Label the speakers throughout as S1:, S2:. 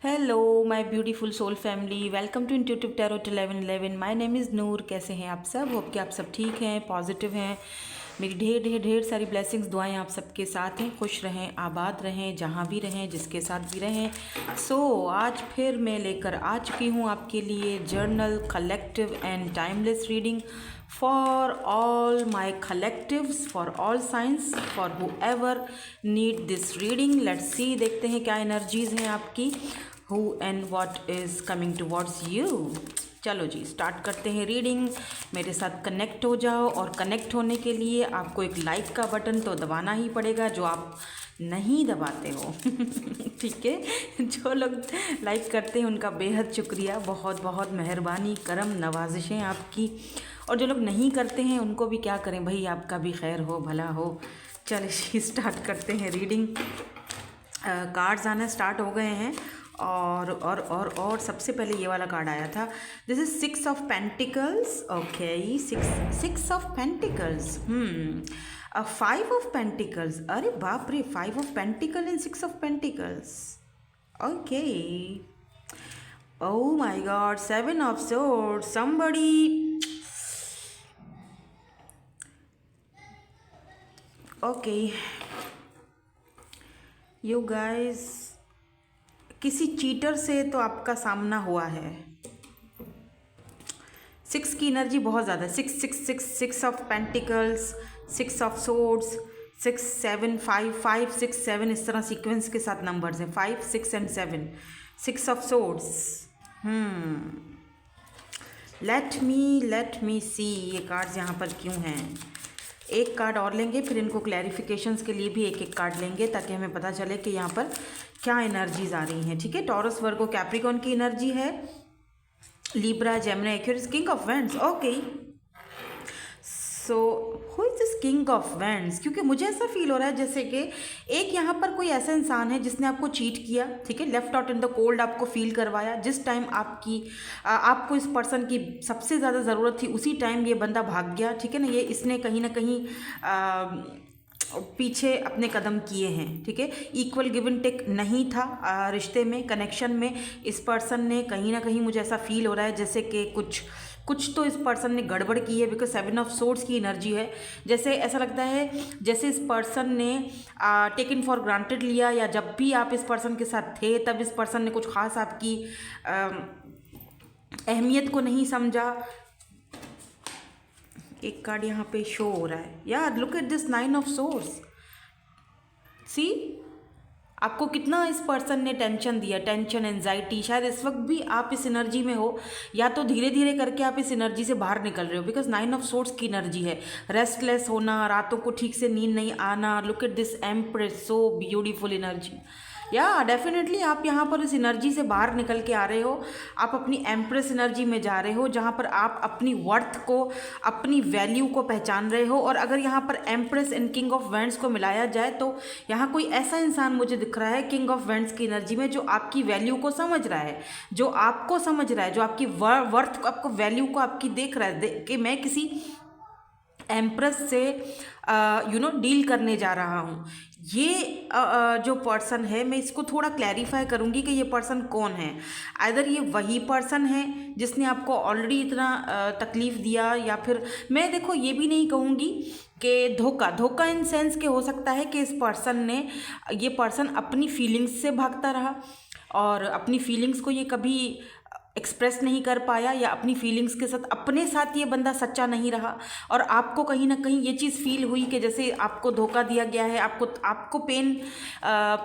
S1: Hello my beautiful soul family, welcome to intuitive tarot 1111। My name is Noor. कैसे हैं आप सब? होप कि आप सब ठीक हैं, पॉजिटिव हैं। मेरी ढेर ढेर ढेर सारी ब्लेसिंग्स, दुआएं आप सबके साथ हैं। खुश रहें, आबाद रहें, जहाँ भी रहें, जिसके साथ भी रहें। आज फिर मैं लेकर आ चुकी हूँ आपके लिए journal collective and timeless reading for all my collectives, for all signs, for whoever need this reading. Let's see, देखते हैं क्या एनर्जीज हैं आपकी। who and what is coming towards you। चलो जी, स्टार्ट करते हैं रीडिंग। मेरे साथ कनेक्ट हो जाओ, और कनेक्ट होने के लिए आपको एक लाइक का बटन तो दबाना ही पड़ेगा, जो आप नहीं दबाते हो। ठीक है, जो लोग लाइक करते हैं उनका बेहद शुक्रिया, बहुत बहुत मेहरबानी, करम नवाजिशें आपकी। और जो लोग नहीं करते हैं उनको भी क्या करें भाई, आपका भी खैर हो, भला हो। चलिए स्टार्ट करते हैं रीडिंग। कार्ड्स आना स्टार्ट हो गए हैं। और सबसे पहले ये वाला कार्ड आया था। This is 6 of pentacles. Okay, six of pentacles. 5 of pentacles. अरे बाप रे, 5 of pentacle and 6 of pentacles. Okay. Oh my God, 7 of Swords. Somebody. Okay. You guys, किसी चीटर से तो आपका सामना हुआ है। 6 की एनर्जी बहुत ज़्यादा। 6 ऑफ पेंटिकल्स, 6 ऑफ सोर्ड्स, 6 7 5 5 6 7, इस तरह सीक्वेंस के साथ नंबर्स हैं, 5 6 and 7। 6 of swords. Let me see ये कार्ड्स यहाँ पर क्यों हैं। एक कार्ड और लेंगे, फिर इनको क्लैरिफिकेशंस के लिए भी एक एक कार्ड लेंगे, ताकि हमें पता चले कि यहाँ पर क्या एनर्जीज आ रही हैं। ठीक है, टॉरस, वर्गो, कैप्रिकॉन की एनर्जी है। Libra, Gemini, Aquarius, king of vends. Okay, so who is this king of vends? क्योंकि मुझे ऐसा फील हो रहा है जैसे कि एक यहाँ पर कोई ऐसा इंसान है जिसने आपको चीट किया। ठीक है, left out in the cold आपको फील करवाया। जिस टाइम आपको इस पर्सन की सबसे ज़्यादा ज़रूरत थी, उसी टाइम ये बंदा भाग गया। ठीक है ना, ये इसने कहीं ना कहीं पीछे अपने कदम किए हैं। ठीक है, इक्वल गिव एंड टेक नहीं था रिश्ते में, कनेक्शन में। इस पर्सन ने कहीं ना कहीं, मुझे ऐसा फील हो रहा है जैसे कि कुछ तो इस पर्सन ने गड़बड़ की है, बिकॉज 7 ऑफ सोर्ड्स की एनर्जी है। जैसे ऐसा लगता है जैसे इस पर्सन ने टेकन फॉर ग्रांटेड लिया, या जब भी आप इस पर्सन के साथ थे तब इस पर्सन ने कुछ खास आपकी अहमियत को नहीं समझा। एक कार्ड यहाँ पे शो हो रहा है यार, look at this 9 of swords. See, आपको कितना इस पर्सन ने टेंशन दिया, टेंशन, एंजाइटी। शायद इस वक्त भी आप इस एनर्जी में हो, या तो धीरे धीरे करके आप इस एनर्जी से बाहर निकल रहे हो, बिकॉज 9 ऑफ सोर्ड्स की एनर्जी है। रेस्टलेस होना, रातों को ठीक से नींद नहीं आना। Look at this empress, so beautiful energy. या डेफिनेटली आप यहाँ पर इस एनर्जी से बाहर निकल के आ रहे हो। आप अपनी एम्प्रेस एनर्जी में जा रहे हो, जहाँ पर आप अपनी वर्थ को, अपनी वैल्यू को पहचान रहे हो। और अगर यहाँ पर empress and king of vends को मिलाया जाए तो यहाँ कोई ऐसा इंसान मुझे दिख रहा है किंग ऑफ वेंड्स की एनर्जी में, जो आपकी वैल्यू को समझ रहा है, जो आपको समझ रहा है, जो आपकी वर्थ को, आपको वैल्यू को आपकी देख रहा है कि मैं किसी एम्प्रेस से डील करने जा रहा हूँ। ये जो पर्सन है, मैं इसको थोड़ा क्लैरिफाई करूँगी कि ये पर्सन कौन है। आइदर ये वही पर्सन है जिसने आपको ऑलरेडी इतना तकलीफ़ दिया, या फिर मैं देखो ये भी नहीं कहूँगी कि धोखा इन सेंस के हो सकता है कि ये पर्सन अपनी फीलिंग्स से भागता रहा, और अपनी फीलिंग्स को ये कभी एक्सप्रेस नहीं कर पाया, या अपनी फीलिंग्स के साथ अपने साथ ये बंदा सच्चा नहीं रहा, और आपको कहीं ना कहीं ये चीज़ फील हुई कि जैसे आपको धोखा दिया गया है। आपको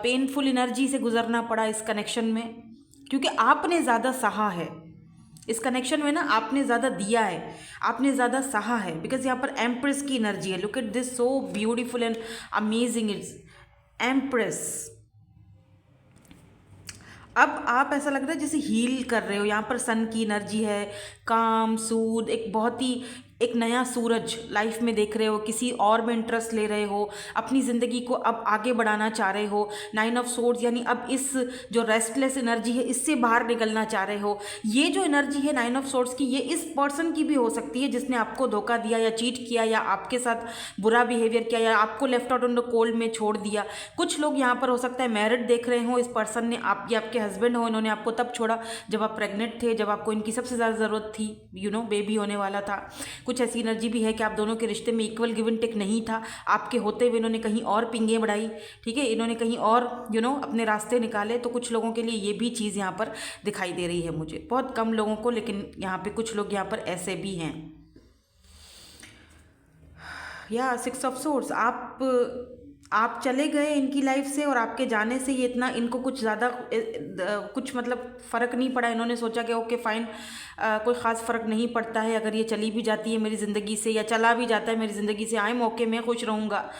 S1: पेनफुल एनर्जी से गुजरना पड़ा इस कनेक्शन में, क्योंकि आपने ज़्यादा सहा है इस कनेक्शन में ना। आपने ज़्यादा दिया है, आपने ज़्यादा सहा है, बिकॉज यहाँ पर एम्प्रेस की एनर्जी है। Look at this, so beautiful and amazing, it's empress. अब आप ऐसा लग रहा है जैसे हील कर रहे हो। यहाँ पर सन की एनर्जी है, काम, सूद, एक बहुत ही एक नया सूरज लाइफ में देख रहे हो, किसी और में इंटरेस्ट ले रहे हो, अपनी ज़िंदगी को अब आगे बढ़ाना चाह रहे हो। 9 ऑफ सोर्ड्स यानी अब इस जो रेस्टलेस एनर्जी है इससे बाहर निकलना चाह रहे हो। ये जो एनर्जी है 9 ऑफ सोर्ड्स की, ये इस पर्सन की भी हो सकती है जिसने आपको धोखा दिया या चीट किया या आपके साथ बुरा बिहेवियर किया या आपको left out on the cold में छोड़ दिया। कुछ लोग यहाँ पर हो सकता है मैरिड देख रहे हो, इस पर्सन ने आप ये आपके हस्बैंड हो, इन्होंने आपको तब छोड़ा जब आप प्रेग्नेंट थे, जब आपको इनकी सबसे ज़्यादा ज़रूरत थी, बेबी होने वाला था। कुछ ऐसी एनर्जी भी है कि आप दोनों के रिश्ते में इक्वल गिव एंड टेक नहीं था, आपके होते हुए इन्होंने कहीं और पिंगे बढ़ाई, ठीक है, इन्होंने कहीं और अपने रास्ते निकाले। तो कुछ लोगों के लिए ये भी चीज़ यहाँ पर दिखाई दे रही है मुझे, बहुत कम लोगों को, लेकिन यहाँ पे कुछ लोग यहाँ पर ऐसे भी हैं। या 6 ऑफ सोर्ड्स, आप चले गए इनकी लाइफ से और आपके जाने से ये इतना इनको कुछ ज़्यादा कुछ मतलब फ़र्क नहीं पड़ा। इन्होंने सोचा कि ओके फाइन, कोई ख़ास फ़र्क नहीं पड़ता है अगर ये चली भी जाती है मेरी ज़िंदगी से या चला भी जाता है मेरी ज़िंदगी से, आई एम ओके, मैं खुश रहूँगा।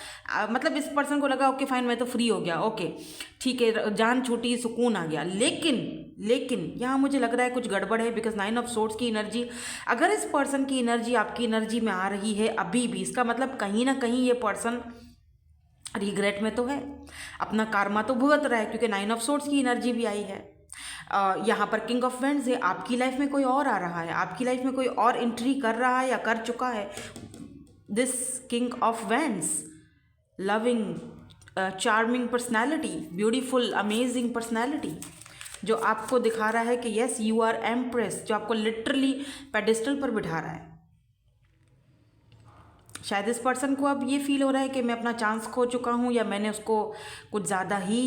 S1: मतलब इस पर्सन को लगा ओके फाइन, मैं तो फ्री हो गया, ओके ठीक है, जान छूटी, सुकून आ गया। लेकिन यहाँ मुझे लग रहा है कुछ गड़बड़ है, बिकॉज 9 ऑफ सोर्ड्स की एनर्जी, अगर इस पर्सन की एनर्जी आपकी एनर्जी में आ रही है अभी भी, इसका मतलब कहीं ना कहीं ये पर्सन रिग्रेट में तो है, अपना कार्मा तो भुगत रहा है, क्योंकि 9 ऑफ सोर्ड्स की एनर्जी भी आई है। यहाँ पर किंग ऑफ वेंड्स है, आपकी लाइफ में कोई और आ रहा है, आपकी लाइफ में कोई और एंट्री कर रहा है या कर चुका है। This king of vends, loving, charming personality, beautiful amazing personality, जो आपको दिखा रहा है कि यस यू आर एम्प्रेस, जो आपको लिटरली पेडिस्टल पर बिठा रहा है। शायद इस पर्सन को अब ये फील हो रहा है कि मैं अपना चांस खो चुका हूँ या मैंने उसको कुछ ज़्यादा ही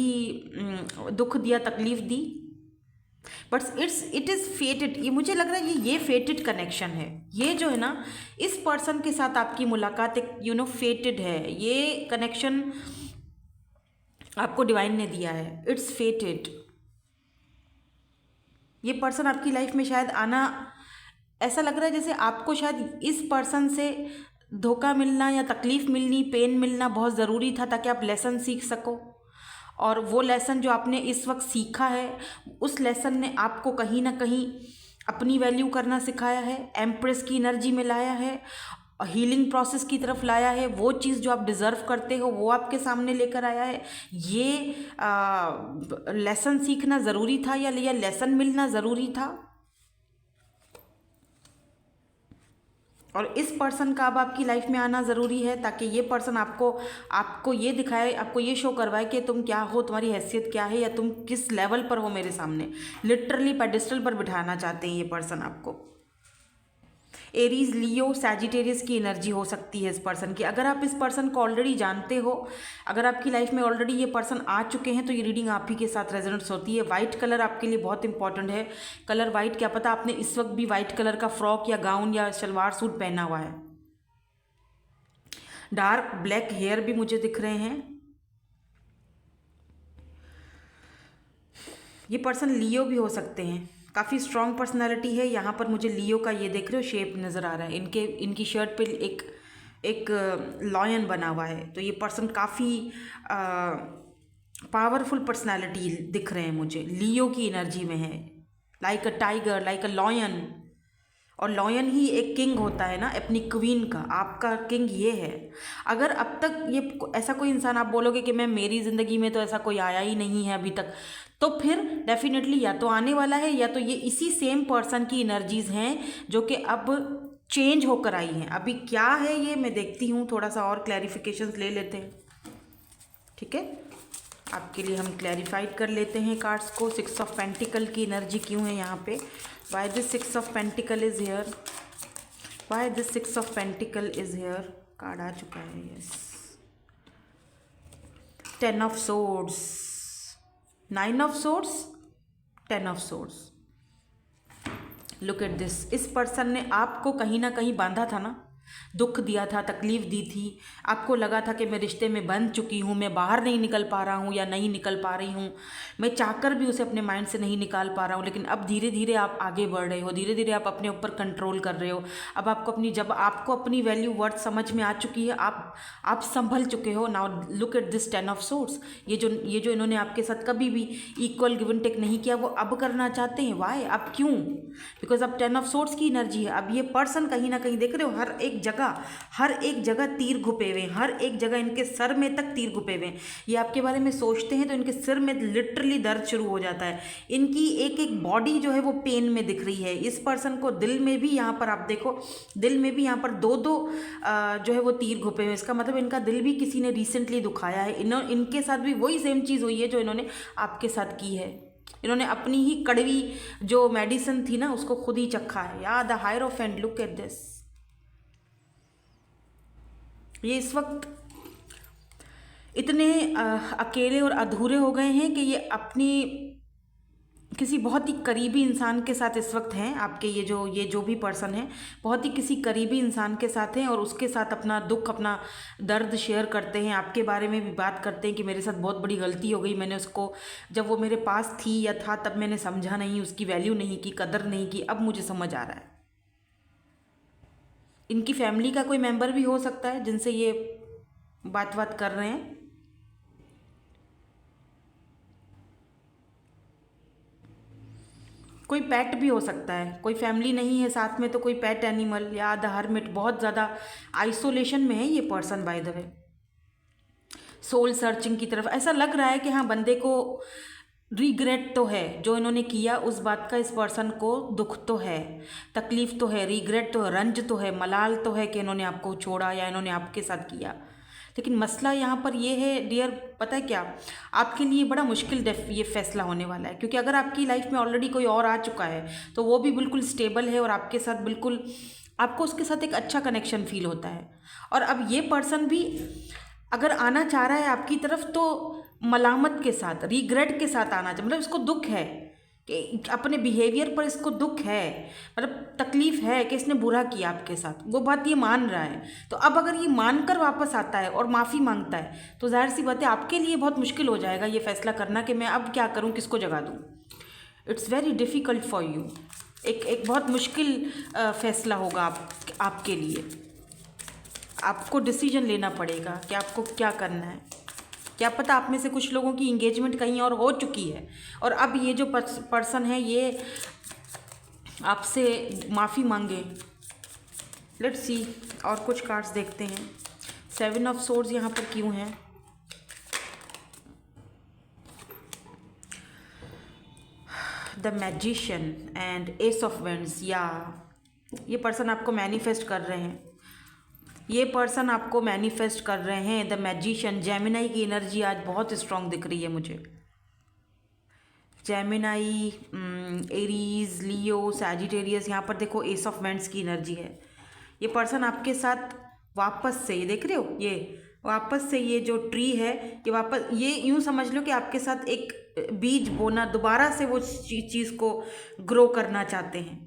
S1: दुख दिया, तकलीफ़ दी। बट इट इज़ फेटेड, ये मुझे लग रहा है ये फेटेड कनेक्शन है। ये जो है ना, इस पर्सन के साथ आपकी मुलाकात एक फेटेड है, ये कनेक्शन आपको डिवाइन ने दिया है, इट्स फेटेड। ये पर्सन आपकी लाइफ में शायद आना, ऐसा लग रहा है जैसे आपको शायद इस पर्सन से धोखा मिलना या तकलीफ़ मिलनी, पेन मिलना बहुत ज़रूरी था, ताकि आप लेसन सीख सको। और वो लेसन जो आपने इस वक्त सीखा है, उस लेसन ने आपको कहीं ना कहीं अपनी वैल्यू करना सिखाया है, एम्प्रेस की एनर्जी में लाया है, हीलिंग प्रोसेस की तरफ लाया है। वो चीज़ जो आप डिज़र्व करते हो वो आपके सामने लेकर आया है। ये लेसन सीखना ज़रूरी था या लेसन मिलना ज़रूरी था। और इस पर्सन का अब आपकी लाइफ में आना ज़रूरी है, ताकि ये पर्सन आपको ये दिखाए, आपको ये शो करवाए कि तुम क्या हो, तुम्हारी हैसियत क्या है, या तुम किस लेवल पर हो मेरे सामने। लिटरली पेडिस्टल पर बिठाना चाहते हैं ये पर्सन आपको। एरीज, लियो, सैजिटेरियस की एनर्जी हो सकती है इस पर्सन की। अगर आप इस पर्सन को ऑलरेडी जानते हो, अगर आपकी लाइफ में ऑलरेडी ये पर्सन आ चुके हैं, तो ये रीडिंग आप ही के साथ रेजोनेट्स होती है। वाइट कलर आपके लिए बहुत इंपॉर्टेंट है। कलर वाइट, क्या पता आपने इस वक्त भी वाइट कलर का फ्रॉक या गाउन या शलवार सूट पहना हुआ है। डार्क ब्लैक हेयर भी मुझे दिख रहे हैं। ये पर्सन लियो भी हो सकते हैं, काफ़ी स्ट्रॉन्ग पर्सनालिटी है। यहाँ पर मुझे लियो का ये देख रहे हो शेप नज़र आ रहा है, इनकी शर्ट पे एक लॉयन बना हुआ है। तो ये पर्सन काफ़ी पावरफुल पर्सनालिटी दिख रहे हैं मुझे, लियो की एनर्जी में है, like a tiger, like a lion. और लॉयन ही एक किंग होता है ना अपनी क्वीन का, आपका किंग ये है। अगर अब तक ये ऐसा कोई इंसान आप बोलोगे कि मेरी ज़िंदगी में तो ऐसा कोई आया ही नहीं है अभी तक, तो फिर डेफिनेटली या तो आने वाला है, या तो ये इसी सेम पर्सन की एनर्जीज़ हैं जो कि अब चेंज होकर आई हैं। अभी क्या है ये मैं देखती हूँ, थोड़ा सा और क्लैरिफिकेशंस ले लेते हैं, ठीक है। आपके लिए हम क्लैरिफाइड कर लेते हैं कार्ड्स को। 6 ऑफ पेंटिकल की एनर्जी क्यों है यहाँ पे? Why this 6 of pentacle is here? Why this 6 of pentacle is here? Card आ चुका है, yes. 10 of swords, 9 of swords, 10 of swords. Look at this, इस पर्सन ने आपको कहीं ना कहीं बांधा था ना, दुख दिया था, तकलीफ़ दी थी, आपको लगा था कि मैं रिश्ते में बंध चुकी हूँ, मैं बाहर नहीं निकल पा रहा हूँ या नहीं निकल पा रही हूँ, मैं चाहकर भी उसे अपने माइंड से नहीं निकाल पा रहा हूँ। लेकिन अब धीरे धीरे आप आगे बढ़ रहे हो, धीरे धीरे आप अपने ऊपर कंट्रोल कर रहे हो। अब जब आपको अपनी वैल्यू वर्थ समझ में आ चुकी है, आप संभल चुके हो। Now look at this 10 of source. ये जो इन्होंने आपके साथ कभी भी इक्वल गिव एंड टेक नहीं किया, वो अब करना चाहते हैं। वाई? अब क्यों? बिकॉज अब 10 ऑफ सोर्स की एनर्जी है। अब ये पर्सन कहीं ना कहीं देख रहे हो, हर एक जगह तीर घुपे हुए हैं, हर एक जगह इनके सर में तक तीर घुपे हुए हैं। ये आपके बारे में सोचते हैं तो इनके सिर में लिटरली दर्द शुरू हो जाता है। इनकी एक एक बॉडी जो है वो पेन में दिख रही है। इस पर्सन को दिल में भी, यहाँ पर आप देखो, दिल में भी यहाँ पर दो जो है वो तीर घुपे हुए हैं। इसका मतलब इनका दिल भी किसी ने रिसेंटली दुखाया है। इनके साथ भी वही सेम चीज़ हुई है जो इन्होंने आपके साथ की है। इन्होंने अपनी ही कड़वी जो मेडिसिन थी ना, उसको खुद ही चखा है। या the hierophant, look at this. ये इस वक्त इतने अकेले और अधूरे हो गए हैं कि ये अपनी किसी बहुत ही करीबी इंसान के साथ इस वक्त हैं। आपके ये जो भी पर्सन है, बहुत ही किसी करीबी इंसान के साथ हैं और उसके साथ अपना दुख, अपना दर्द शेयर करते हैं। आपके बारे में भी बात करते हैं कि मेरे साथ बहुत बड़ी गलती हो गई, मैंने उसको, जब वो मेरे पास थी या था तब मैंने समझा नहीं, उसकी वैल्यू नहीं की, कदर नहीं की, अब मुझे समझ आ रहा है। इनकी फैमिली का कोई मेंबर भी हो सकता है जिनसे ये बात कर रहे हैं। कोई पेट भी हो सकता है, कोई फैमिली नहीं है साथ में तो कोई पेट एनिमल या द हर्मिट। बहुत ज़्यादा आइसोलेशन में है ये person by the way. Soul searching की तरफ ऐसा लग रहा है कि हाँ, बंदे को रिग्रेट तो है जो इन्होंने किया, उस बात का इस पर्सन को दुख तो है, तकलीफ़ तो है, रिग्रेट तो है, रंज तो है, मलाल तो है कि इन्होंने आपको छोड़ा या इन्होंने आपके साथ किया। लेकिन मसला यहाँ पर ये है डियर, पता है क्या, आपके लिए बड़ा मुश्किल ये फैसला होने वाला है। क्योंकि अगर आपकी लाइफ में ऑलरेडी कोई और आ चुका है तो वो भी बिल्कुल स्टेबल है और आपके साथ बिल्कुल, आपको उसके साथ एक अच्छा कनेक्शन फील होता है। और अब ये पर्सन भी अगर आना चाह रहा है आपकी तरफ तो मलामत के साथ, रिग्रेट के साथ आना चाहिए। मतलब इसको दुख है कि अपने बिहेवियर पर इसको दुख है, मतलब तकलीफ़ है कि इसने बुरा किया आपके साथ, वो बात ये मान रहा है। तो अब अगर ये मानकर वापस आता है और माफ़ी मांगता है तो जाहिर सी बात है आपके लिए बहुत मुश्किल हो जाएगा ये फैसला करना कि मैं अब क्या करूं, किसको जगा दूं। It's very difficult for you. एक बहुत मुश्किल फैसला होगा आपके लिए। आपको डिसीजन लेना पड़ेगा कि आपको क्या करना है। क्या पता आप में से कुछ लोगों की इंगेजमेंट कहीं और हो चुकी है और अब ये जो पर्सन है ये आपसे माफ़ी मांगे। लेट्स सी, और कुछ कार्ड्स देखते हैं। 7 ऑफ सोर्ड्स यहाँ पर क्यों हैं? The magician and S of vends. या ये पर्सन आपको मैनिफेस्ट कर रहे हैं, ये पर्सन आपको मैनिफेस्ट कर रहे हैं। द मैजिशियन, जेमिनाई की एनर्जी आज बहुत स्ट्रांग दिख रही है मुझे। जेमिनाई, एरीज, लियो, सैजिटेरियस। यहाँ पर देखो एस ऑफ वेंड्स की एनर्जी है। ये पर्सन आपके साथ वापस से, ये देख रहे हो, ये वापस से ये जो ट्री है ये वापस, ये यूँ समझ लो कि आपके साथ एक बीज बोना, दोबारा से वो चीज़ को ग्रो करना चाहते हैं।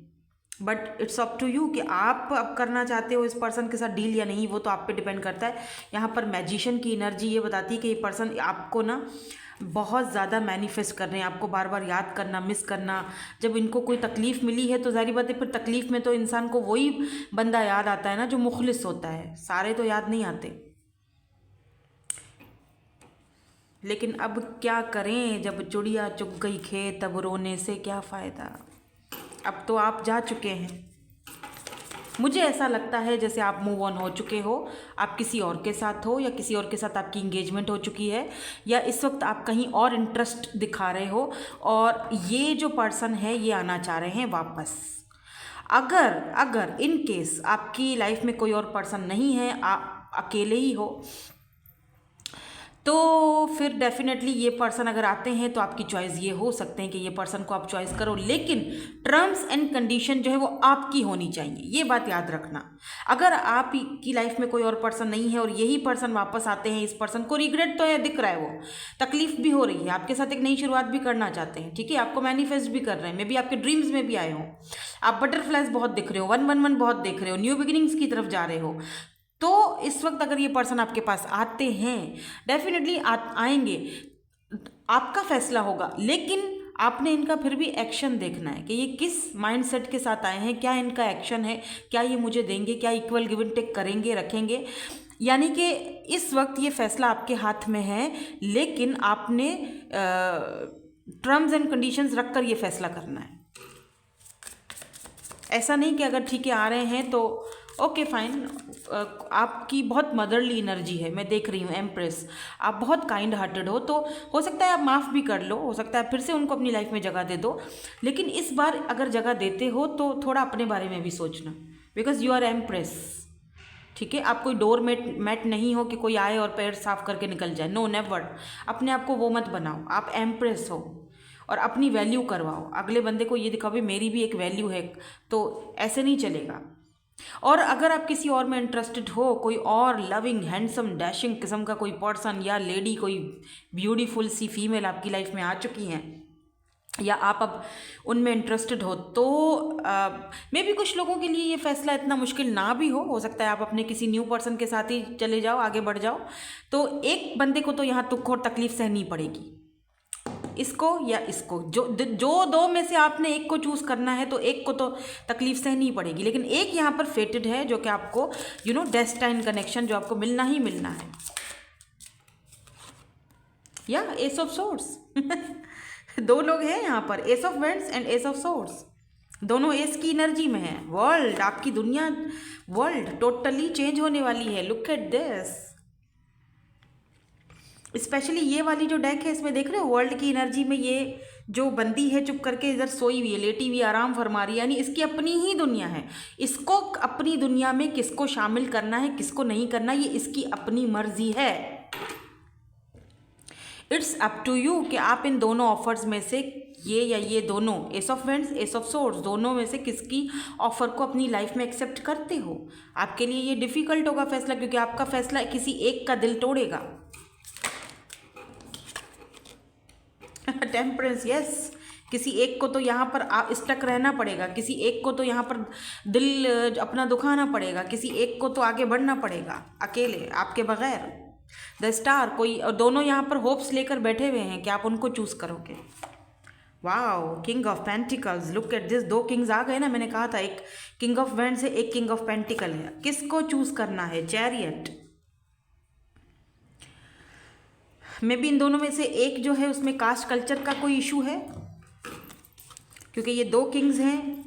S1: But it's up to you कि आप अब करना चाहते हो इस पर्सन के साथ डील या नहीं, वो तो आप पे डिपेंड करता है। यहाँ पर मैजिशियन की एनर्जी ये बताती है कि ये पर्सन आपको ना बहुत ज़्यादा मैनिफेस्ट कर रहे हैं, आपको बार बार याद करना, मिस करना। जब इनको कोई तकलीफ़ मिली है तो जाहिर बात है फिर तकलीफ़ में तो इंसान को वही बंदा याद आता है ना जो मुखलिस होता है, सारे तो याद नहीं आते। लेकिन अब क्या करें, जब चिड़िया चुग गई खेत तब रोने से क्या फ़ायदा। अब तो आप जा चुके हैं। मुझे ऐसा लगता है जैसे आप मूव ऑन हो चुके हो, आप किसी और के साथ हो या किसी और के साथ आपकी इंगेजमेंट हो चुकी है, या इस वक्त आप कहीं और इंटरेस्ट दिखा रहे हो और ये जो पर्सन है ये आना चाह रहे हैं वापस। अगर इन केस आपकी लाइफ में कोई और पर्सन नहीं है, आप अकेले ही हो, तो फिर डेफिनेटली ये पर्सन अगर आते हैं तो आपकी चॉइस ये हो सकते हैं कि ये पर्सन को आप चॉइस करो, लेकिन टर्म्स एंड कंडीशन जो है वो आपकी होनी चाहिए, ये बात याद रखना। अगर आप की लाइफ में कोई और पर्सन नहीं है और यही पर्सन वापस आते हैं, इस पर्सन को रिग्रेट तो है, दिख रहा है, वो तकलीफ भी हो रही है, आपके साथ एक नई शुरुआत भी करना चाहते हैं, ठीक है, आपको मैनिफेस्ट भी कर रहे हैं, मे बी आपके ड्रीम्स में भी आए हो, आप बटरफ्लाइज बहुत दिख रहे हो, 111 बहुत देख रहे हो, न्यू बिगिनिंग्स की तरफ जा रहे हो, तो इस वक्त अगर ये पर्सन आपके पास आते हैं, डेफिनेटली आएंगे, आपका फैसला होगा, लेकिन आपने इनका फिर भी एक्शन देखना है कि ये किस माइंडसेट के साथ आए हैं, क्या इनका एक्शन है, क्या ये मुझे देंगे, क्या इक्वल गिव एंड टेक करेंगे, रखेंगे। यानी कि इस वक्त ये फैसला आपके हाथ में है, लेकिन आपने टर्म्स एंड कंडीशंस रख कर ये फैसला करना है। ऐसा नहीं कि अगर ठीक है आ रहे हैं तो ओके फाइन, आपकी बहुत मदरली एनर्जी है, मैं देख रही हूँ एम्प्रेस, आप बहुत काइंड हार्टेड हो, तो हो सकता है आप माफ़ भी कर लो, हो सकता है फिर से उनको अपनी लाइफ में जगह दे दो, लेकिन इस बार अगर जगह देते हो तो थोड़ा अपने बारे में भी सोचना, बिकॉज यू आर एम्प्रेस, ठीक है। आप कोई डोर मैट नहीं हो कि कोई आए और पैर साफ करके निकल जाए, नो नेवर, अपने आप को वो मत बनाओ, आप एम्प्रेस हो और अपनी वैल्यू करवाओ, अगले बंदे को ये दिखाओ भी मेरी भी एक वैल्यू है, तो ऐसे नहीं चलेगा। और अगर आप किसी और में इंटरेस्टेड हो, कोई और लविंग हैंडसम डैशिंग किस्म का कोई पर्सन या लेडी, कोई ब्यूटीफुल सी फीमेल आपकी लाइफ में आ चुकी हैं, या आप अब उनमें इंटरेस्टेड हो, तो मे बी कुछ लोगों के लिए ये फैसला इतना मुश्किल ना भी हो सकता है आप अपने किसी न्यू पर्सन के साथ ही चले जाओ, आगे बढ़ जाओ, तो एक बंदे को तो यहाँ दुख और तकलीफ सहनी पड़ेगी, इसको या इसको, जो दो में से आपने एक को चूज़ करना है, तो एक को तो तकलीफ सहनी पड़ेगी, लेकिन एक यहाँ पर फेटेड है जो कि आपको डेस्टाइन कनेक्शन जो आपको मिलना ही मिलना है, या एस ऑफ सोर्ड्स दो लोग हैं यहाँ पर, S of vends and S of swords, दोनों एस की एनर्जी में है। वर्ल्ड, आपकी दुनिया, वर्ल्ड टोटली चेंज होने वाली है, लुक एट दिस। स्पेशली ये वाली जो डेक है, इसमें देख रहे हो वर्ल्ड की एनर्जी में ये जो बंदी है चुप करके इधर सोई हुई है, लेटी हुई, आराम फरमा रही है, यानी इसकी अपनी ही दुनिया है, इसको अपनी दुनिया में किसको शामिल करना है किसको नहीं करना, ये इसकी अपनी मर्जी है। इट्स अप टू यू कि आप इन दोनों ऑफर्स में से ये या ये दोनों, S of vends S of swords, दोनों में से किसकी ऑफर को अपनी लाइफ में एक्सेप्ट करते हो। आपके लिए ये डिफ़िकल्ट होगा फैसला, क्योंकि आपका फैसला किसी एक का दिल तोड़ेगा। टेम्परेंस, यस, किसी एक को तो यहाँ पर स्टक रहना पड़ेगा, किसी एक को तो यहाँ पर दिल अपना दुखाना पड़ेगा, किसी एक को तो आगे बढ़ना पड़ेगा अकेले, आपके बगैर। द स्टार, कोई और दोनों यहाँ पर होप्स लेकर बैठे हुए हैं कि आप उनको चूज़ करोगे। Wow, king of pentacles, look at this, दो किंग्स आ गए ना, मैंने कहा था एक किंग ऑफ वेंड्स है, एक किंग ऑफ पेंटिकल है, किसको चूज़ करना है, चैरियट। मे बी इन दोनों में से एक जो है उसमें कास्ट कल्चर का कोई इशू है, क्योंकि ये दो किंग्स हैं,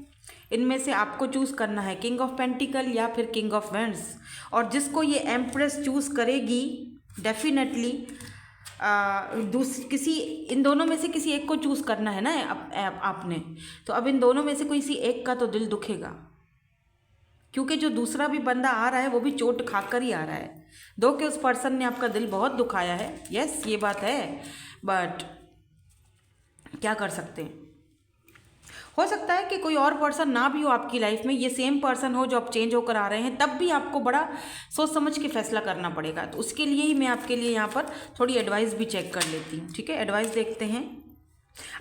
S1: इनमें से आपको चूज़ करना है किंग ऑफ पेंटिकल या फिर किंग ऑफ वेंड्स। और जिसको ये एम्प्रेस चूज़ करेगी, डेफिनेटली किसी इन दोनों में से किसी एक को चूज़ करना है ना आपने, तो अब इन दोनों में से किसी एक का तो दिल दुखेगा, क्योंकि जो दूसरा भी बंदा आ रहा है वो भी चोट खाकर ही आ रहा है, दो कि उस पर्सन ने आपका दिल बहुत दुखाया है, यस ये बात है, बट क्या कर सकते हैं। हो सकता है कि कोई और पर्सन ना भी हो आपकी लाइफ में, ये सेम पर्सन हो जो आप चेंज होकर आ रहे हैं, तब भी आपको बड़ा सोच समझ के फैसला करना पड़ेगा। तो उसके लिए ही मैं आपके लिए यहाँ पर थोड़ी एडवाइस भी चेक कर लेती हूँ, ठीक है। एडवाइस देखते हैं।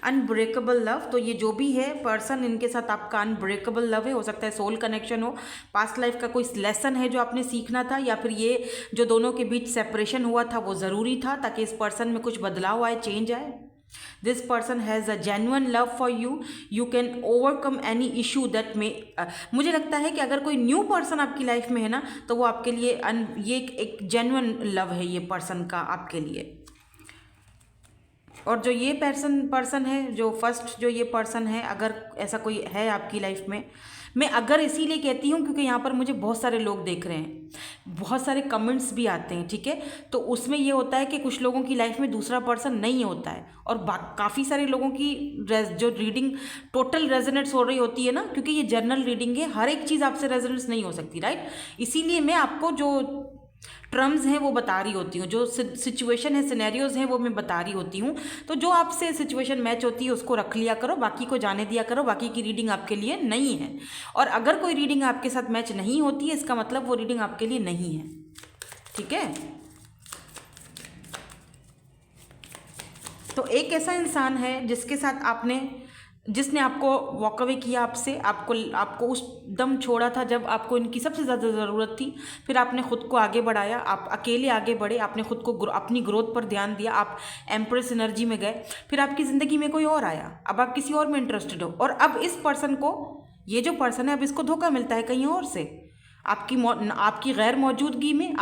S1: अनब्रेकेबल लव, तो ये जो भी है पर्सन, इनके साथ आपका अनब्रेकेबल लव है, हो सकता है सोल कनेक्शन हो, पास्ट लाइफ का कोई लेसन है जो आपने सीखना था, या फिर ये जो दोनों के बीच सेपरेशन हुआ था वो ज़रूरी था ताकि इस पर्सन में कुछ बदलाव आए, चेंज आए। This person has a genuine love for you, you can overcome any issue that में। मुझे लगता है कि अगर कोई न्यू पर्सन आपकी लाइफ में है ना, तो वो आपके लिए ये एक जेन्युइन लव है ये पर्सन का आपके लिए। और जो ये पर्सन है, जो फर्स्ट जो ये पर्सन है, अगर ऐसा कोई है आपकी लाइफ में, मैं अगर इसीलिए कहती हूँ क्योंकि यहाँ पर मुझे बहुत सारे लोग देख रहे हैं, बहुत सारे कमेंट्स भी आते हैं, ठीक है। तो उसमें ये होता है कि कुछ लोगों की लाइफ में दूसरा पर्सन नहीं होता है, और काफ़ी सारे लोगों की जो रीडिंग टोटल रेजोनेट्स हो रही होती है ना, क्योंकि ये जनरल रीडिंग है, हर एक चीज़ आपसे रेजोनेट्स नहीं हो सकती, राइट। इसीलिए मैं आपको जो टर्म्स हैं वो बता रही होती हूँ, जो सिचुएशन है, सिनेरियोज हैं वो मैं बता रही होती हूँ। तो जो आपसे सिचुएशन मैच होती है उसको रख लिया करो, बाकी को जाने दिया करो, बाकी की रीडिंग आपके लिए नहीं है। और अगर कोई रीडिंग आपके साथ मैच नहीं होती है, इसका मतलब वो रीडिंग आपके लिए नहीं है, ठीक है। तो एक ऐसा इंसान है जिसके साथ जिसने आपको वॉक अवे किया आपसे, आपको उस दम छोड़ा था जब आपको इनकी सबसे ज़्यादा ज़रूरत थी। फिर आपने खुद को आगे बढ़ाया, आप अकेले आगे बढ़े, आपने खुद को अपनी ग्रोथ पर ध्यान दिया, आप एम्प्रेस एनर्जी में गए। फिर आपकी ज़िंदगी में कोई और आया, अब आप किसी और में इंटरेस्टेड हो, और अब इस पर्सन को, ये जो पर्सन है, अब इसको धोखा मिलता है कहीं और से, आपकी गैर मौजूदगी में,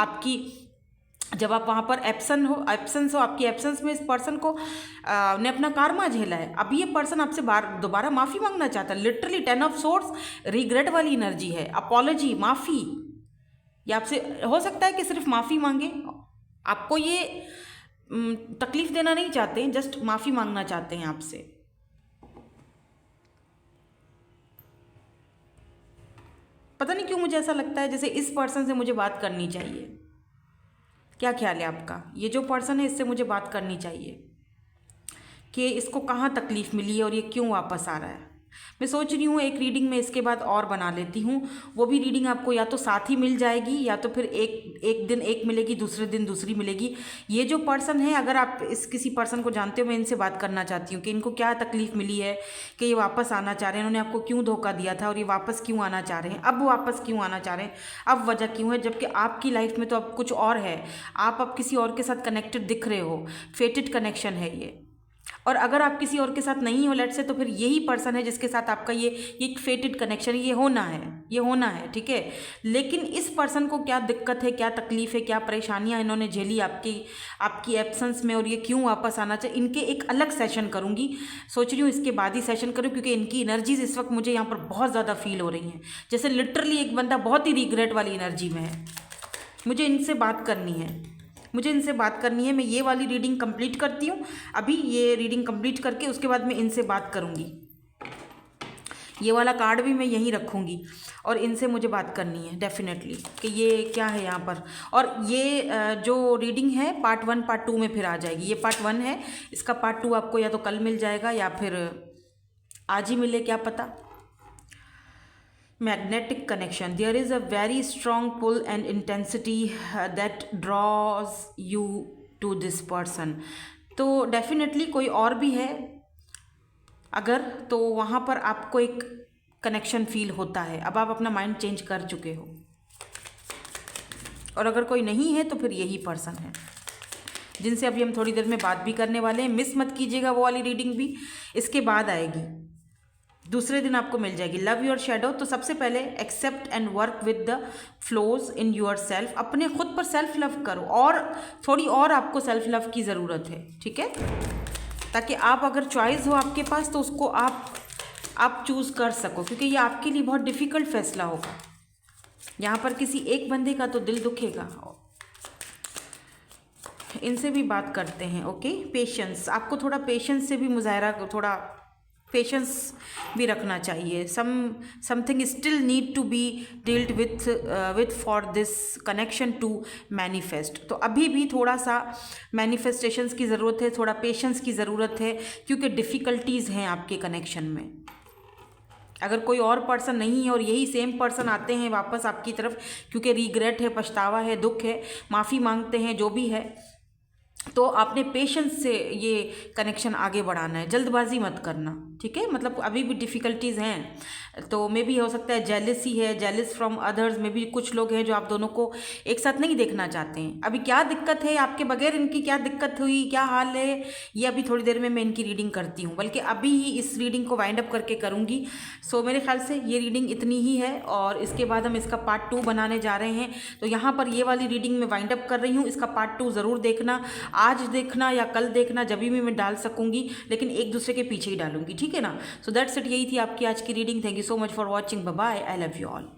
S1: जब आप वहाँ पर एब्सेंस हो, आपकी एब्सेंस में इस पर्सन को ने अपना कार्मा झेला है। अब ये पर्सन आपसे दोबारा माफ़ी मांगना चाहता है। लिटरली 10 ऑफ सोर्ड्स रिग्रेट वाली एनर्जी है, अपॉलॉजी, माफ़ी। ये आपसे हो सकता है कि सिर्फ माफ़ी मांगे, आपको ये तकलीफ देना नहीं चाहते हैं, जस्ट माफ़ी मांगना चाहते हैं आपसे। पता नहीं क्यों मुझे ऐसा लगता है जैसे इस पर्सन से मुझे बात करनी चाहिए। क्या ख्याल है आपका? ये जो पर्सन है इससे मुझे बात करनी चाहिए कि इसको कहाँ तकलीफ़ मिली है और ये क्यों वापस आ रहा है। मैं सोच रही हूँ एक रीडिंग में इसके बाद और बना लेती हूँ। वो भी रीडिंग आपको या तो साथ ही मिल जाएगी, या तो फिर एक दिन एक मिलेगी, दूसरे दिन दूसरी मिलेगी। ये जो पर्सन है, अगर आप किसी पर्सन को जानते हो, मैं इनसे बात करना चाहती हूँ कि इनको क्या तकलीफ़ मिली है कि ये वापस आना चाह रहे हैं। इन्होंने आपको क्यों धोखा दिया था और ये वापस क्यों आना चाह रहे हैं, अब वापस क्यों आना चाह रहे हैं, अब वजह क्यों है, जबकि आपकी लाइफ में तो अब कुछ और है। आप अब किसी और के साथ कनेक्टेड दिख रहे हो, फेटेड कनेक्शन है ये। और अगर आप किसी और के साथ नहीं हो लेट से, तो फिर यही पर्सन है जिसके साथ आपका ये एक फेटेड कनेक्शन, ये होना है, ठीक है। लेकिन इस पर्सन को क्या दिक्कत है, क्या तकलीफ़ है, क्या परेशानियां इन्होंने झेली आपकी एब्सेंस में, और ये क्यों वापस आना चाहिए, इनके एक अलग सेशन करूँगी। सोच रही हूँ इसके बाद ही सेशन करूँ, क्योंकि इनकी एनर्जीज इस वक्त मुझे यहाँ पर बहुत ज़्यादा फील हो रही हैं। जैसे लिटरली एक बंदा बहुत ही रिग्रेट वाली एनर्जी में है। मुझे इनसे बात करनी है। मैं ये वाली रीडिंग कंप्लीट करती हूँ। अभी ये रीडिंग कंप्लीट करके उसके बाद मैं इनसे बात करूँगी। ये वाला कार्ड भी मैं यहीं रखूँगी और इनसे मुझे बात करनी है डेफिनेटली कि ये क्या है यहाँ पर। और ये जो रीडिंग है पार्ट 1 पार्ट 2 में फिर आ जाएगी। ये पार्ट 1 है, इसका पार्ट 2 आपको या तो कल मिल जाएगा या फिर आज ही मिले, क्या पता। Magnetic connection. There is a very strong pull and intensity that draws you to this person. तो डेफिनेटली कोई और भी है अगर, तो वहाँ पर आपको एक कनेक्शन फील होता है। अब आप अपना माइंड चेंज कर चुके हो। और अगर कोई नहीं है तो फिर यही पर्सन है जिनसे अभी हम थोड़ी देर में बात भी करने वाले हैं। मिस मत कीजिएगा, वो वाली रीडिंग भी इसके बाद आएगी, दूसरे दिन आपको मिल जाएगी। Love your shadow. तो सबसे पहले accept and work with the flaws in yourself. अपने खुद पर सेल्फ लव करो, और थोड़ी और आपको सेल्फ लव की ज़रूरत है, ठीक है, ताकि आप अगर चॉइस हो आपके पास तो उसको आप चूज़ कर सको, क्योंकि ये आपके लिए बहुत डिफ़िकल्ट फैसला होगा। यहाँ पर किसी एक बंदे का तो दिल दुखेगा। इनसे भी बात करते हैं, ओके। पेशेंस, आपको थोड़ा पेशेंस से भी मुजाहरा, थोड़ा पेशेंस भी रखना चाहिए। Something still need to be dealt with for this connection to manifest. तो अभी भी थोड़ा सा मैनिफेस्टेशंस की ज़रूरत है, थोड़ा पेशेंस की ज़रूरत है, क्योंकि डिफ़िकल्टीज़ हैं आपके कनेक्शन में। अगर कोई और पर्सन नहीं है और यही सेम पर्सन आते हैं वापस आपकी तरफ, क्योंकि रिग्रेट है, पछतावा है, दुख है, माफ़ी मांगते हैं, जो भी है, तो आपने पेशेंस से ये कनेक्शन आगे बढ़ाना है, जल्दबाजी मत करना, ठीक है। मतलब अभी भी डिफ़िकल्टीज़ हैं, तो मे भी हो सकता है जेलिसी है, जेलिस फ्रॉम अदर्स में भी कुछ लोग हैं जो आप दोनों को एक साथ नहीं देखना चाहते हैं। अभी क्या दिक्कत है आपके बगैर, इनकी क्या दिक्कत हुई, क्या हाल है, ये अभी थोड़ी देर में मैं इनकी रीडिंग करती हूँ, बल्कि अभी ही इस रीडिंग को वाइंड अप करके करूँगी। सो मेरे ख्याल से ये रीडिंग इतनी ही है, और इसके बाद हम इसका पार्ट 2 बनाने जा रहे हैं। तो यहाँ पर ये वाली रीडिंग में वाइंड अप कर रही हूँ, इसका पार्ट 2 ज़रूर देखना, आज देखना या कल देखना, जब भी मैं डाल सकूँगी, लेकिन एक दूसरे के पीछे ही डालूंगी, ठीक है ना। सो दैट्स इट, यही थी आपकी आज की reading. Thank you so much for watching, bye bye, I love you all.